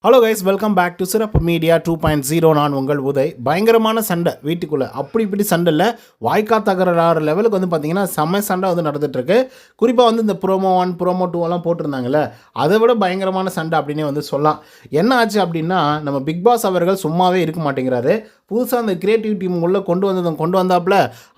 Hello guys, welcome back to Sirappu media 2.0. நான் உங்கள் உதய். பயங்கரமான சண்டை வீட்டுக்குள்ளே, அப்படி இப்படி சண்டை இல்லை, வாய்க்கா தகராறு லெவலுக்கு வந்து பார்த்தீங்கன்னா செம்ம சண்டை வந்து நடந்துகிட்ருக்கு. குறிப்பாக வந்து இந்த ப்ரோமோ 1 ப்ரோமோ 2 எல்லாம் போட்டிருந்தாங்கல்ல, அதை விட பயங்கரமான சண்டை அப்படின்னே வந்து சொல்லலாம். என்ன ஆச்சு அப்படின்னா, நம்ம பிக் பாஸ் அவர்கள் சும்மாவே இருக்க மாட்டேங்கிறாரு. புதுசாக அந்த கிரியேட்டிவ் டீம் உள்ளே கொண்டு வந்தாப்புல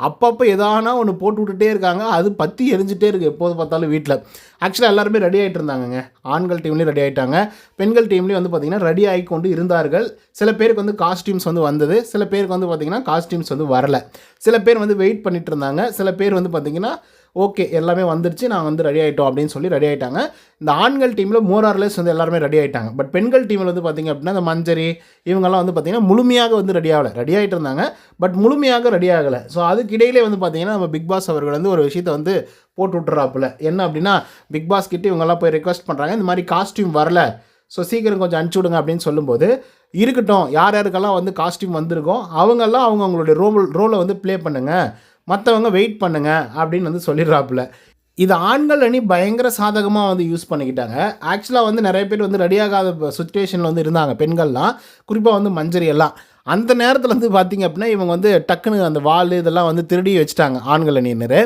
அப்பப்போ எதானா ஒன்று போட்டு விட்டுட்டே இருக்காங்க. அது பற்றி எரிஞ்சிட்டே இருக்குது எப்போது பார்த்தாலும் வீட்டில். ஆக்சுவலாக எல்லாருமே ரெடி ஆகிட்டு இருந்தாங்கங்க. ஆண்கள் டீம்லேயும் ரெடி ஆகிட்டாங்க, பெண்கள் டீம்லேயும் வந்து பார்த்திங்கன்னா ரெடி ஆகி கொண்டு இருந்தார்கள். சில பேருக்கு வந்து காஸ்டியூம்ஸ் வந்து வந்தது, சில பேருக்கு வந்து பார்த்திங்கன்னா காஸ்டியூம்ஸ் வந்து வரலை. சில பேர் வந்து வெயிட் பண்ணிட்டு இருந்தாங்க, சில பேர் வந்து பார்த்திங்கன்னா ஓகே எல்லாமே வந்துருச்சு, நாங்கள் வந்து ரெடி ஆகிட்டோம் அப்படின்னு சொல்லி ரெடி ஆகிட்டாங்க. இந்த ஆண்கள் டீமில் மோரார்லெஸ் வந்து எல்லாருமே ரெடி ஆகிட்டாங்க. பட் பெண்கள் டீமில் வந்து பார்த்திங்க அப்படின்னா இந்த மஞ்சரி இவங்கெல்லாம் வந்து பார்த்திங்கன்னா முழுமையாக வந்து ரெடி ஆகலை. ரெடி ஆகிட்டு இருந்தாங்க, பட் முழுமையாக ரெடி ஆகலை. ஸோ அதுக்கு இடையிலே வந்து பார்த்திங்கன்னா நம்ம பிக் பாஸ் அவர்கள் வந்து ஒரு விஷயத்தை வந்து போட்டு விட்டுறாப்புல. என்ன அப்படின்னா, பிக் பாஸ் கிட்டே இவங்கெல்லாம் போய் ரெக்வஸ்ட் பண்ணுறாங்க, இந்த மாதிரி காஸ்டியூம் வரல, ஸோ சீக்கிரம் கொஞ்சம் அனுப்பிச்சி விடுங்க அப்படின்னு சொல்லும்போது, இருக்கட்டும் யார் யாருக்கெல்லாம் வந்து காஸ்டியூம் வந்திருக்கோம் அவங்கெல்லாம் அவங்களுடைய ரோலை வந்து ப்ளே பண்ணுங்கள், மற்றவங்க வெயிட் பண்ணுங்க அப்படின்னு வந்து சொல்லிடுறாப்புல. இது ஆண்கள் அணி பயங்கர சாதகமாக வந்து யூஸ் பண்ணிக்கிட்டாங்க. ஆக்சுவலாக வந்து நிறைய பேர் வந்து ரெடியாகாத சுச்சுவேஷனில் வந்து இருந்தாங்க பெண்கள்லாம், குறிப்பாக வந்து மஞ்சரி எல்லாம். அந்த நேரத்தில் வந்து பார்த்திங்க அப்படின்னா இவங்க வந்து டக்குன்னு அந்த வால் இதெல்லாம் வந்து திருடி வச்சுட்டாங்க ஆண்கள் அணியினர்.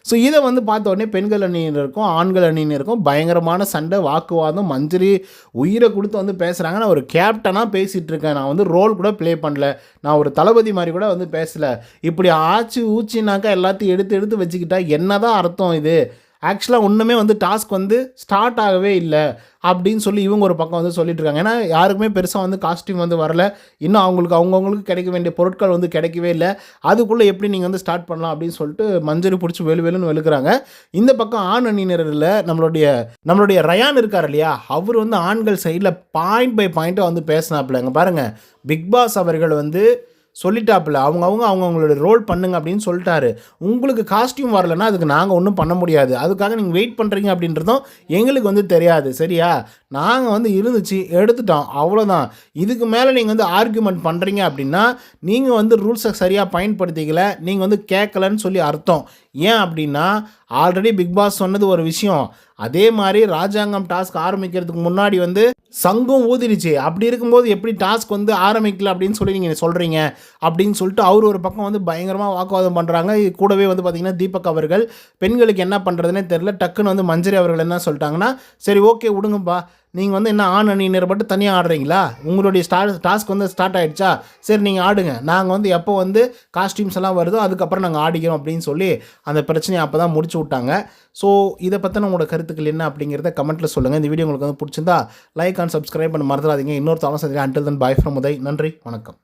ஸோ இதை வந்து பார்த்த உடனே பெண்கள் அணியினருக்கும் ஆண்கள் அணியினருக்கும் பயங்கரமான சண்டை, வாக்குவாதம். மஞ்சரி உயிரை கொடுத்து வந்து பேசுகிறாங்க, நான் ஒரு கேப்டனாக பேசிகிட்டு இருக்கேன், நான் வந்து ரோல் கூட ப்ளே பண்ணல, நான் ஒரு தளபதி மாதிரி கூட வந்து பேசலை, இப்படி ஆச்சு ஊச்சினாக்கா எல்லாத்தையும் எடுத்து வச்சுக்கிட்டா என்ன தான் அர்த்தம் இது, ஆக்சுவலாக ஒன்றுமே வந்து டாஸ்க் வந்து ஸ்டார்ட் ஆகவே இல்லை அப்படின்னு சொல்லி இவங்க ஒரு பக்கம் வந்து சொல்லிட்டு இருக்காங்க. ஏன்னா யாருக்குமே பெருசாக வந்து காஸ்டியூம் வந்து வரல, இன்னும் அவங்களுக்கு கிடைக்க வேண்டிய பொருட்கள் வந்து கிடைக்கவே இல்லை, அதுக்குள்ளே எப்படி நீங்கள் வந்து ஸ்டார்ட் பண்ணலாம் அப்படின்னு சொல்லிட்டு மஞ்சரி பிடிச்சி வெளுன்னு வெளுக்கிறாங்க. இந்த பக்கம் ஆண் அணியினரில் நம்மளுடைய ரயான் இருக்கார் இல்லையா, அவர் வந்து ஆண்கள் சைடில் பாயிண்ட் பை பாயிண்ட்டாக வந்து பேசினாப்புலங்க. பாருங்கள், பிக் பாஸ் அவர்கள் வந்து சொல்லிட்டாப்புல, அவங்களுடைய ரோல் பண்ணுங்க அப்படின்னு சொல்லிட்டாரு. உங்களுக்கு காஸ்டியூம் வரலன்னா அதுக்கு நாங்கள் ஒன்றும் பண்ண முடியாது, அதுக்காக நீங்கள் வெயிட் பண்ணுறீங்க அப்படின்றதும் எங்களுக்கு வந்து தெரியாது, சரியா, நாங்கள் வந்து இருந்துச்சு எடுத்துட்டோம், அவ்வளோதான். இதுக்கு மேலே நீங்கள் வந்து ஆர்கியூமெண்ட் பண்ணுறீங்க அப்படின்னா நீங்கள் வந்து ரூல்ஸை சரியாக பயன்படுத்திக்கல, நீங்கள் வந்து கேட்கலன்னு சொல்லி அர்த்தம். ஏன் அப்படின்னா ஆல்ரெடி பிக் பாஸ் சொன்னது ஒரு விஷயம், அதே மாதிரி ராஜாங்கம் டாஸ்க் ஆரம்பிக்கிறதுக்கு முன்னாடி வந்து சங்கம் ஊதிடுச்சு, அப்படி இருக்கும்போது எப்படி டாஸ்க் வந்து ஆரம்பிக்கல அப்படின்னு சொல்லி நீங்கள் சொல்கிறீங்க அப்படின்னு சொல்லிட்டு அவர் ஒரு பக்கம் வந்து பயங்கரமாக வாக்குவாதம் பண்ணுறாங்க. கூடவே வந்து பார்த்திங்கன்னா தீபக் அவர்கள் பெண்களுக்கு என்ன பண்ணுறதுனே தெரில, டக்குன்னு வந்து மஞ்சரி அவர்கள் என்ன சொல்லிட்டாங்கன்னா, சரி ஓகே விடுங்கப்பா, நீங்கள் வந்து என்ன ஆண் அணியினர் மட்டும் தனியாக ஆடுறீங்களா, உங்களுடைய டாஸ்க் வந்து ஸ்டார்ட் ஆகிடுச்சா, சரி நீங்கள் ஆடுங்க, நாங்கள் வந்து எப்போ வந்து காஸ்டியூம்ஸ் எல்லாம் வருதோ அதுக்கப்புறம் நாங்கள் ஆடிக்கிறோம் அப்படின்னு சொல்லி அந்த பிரச்சனையை அப்போ தான் முடிச்சு விட்டாங்க. ஸோ இதை பற்றின உங்களோட கருத்துக்கள் என்ன அப்படிங்கிறத கமெண்ட்டில் சொல்லுங்கள். இந்த வீடியோ உங்களுக்கு வந்து பிடிச்சிருந்தா லைக் அண்ட் சப்ஸ்கிரைப் பண்ண மறந்துடாதீங்க. இன்னொரு தவணை சந்திக்கிறேன். Until then by from Uday. நன்றி, வணக்கம்.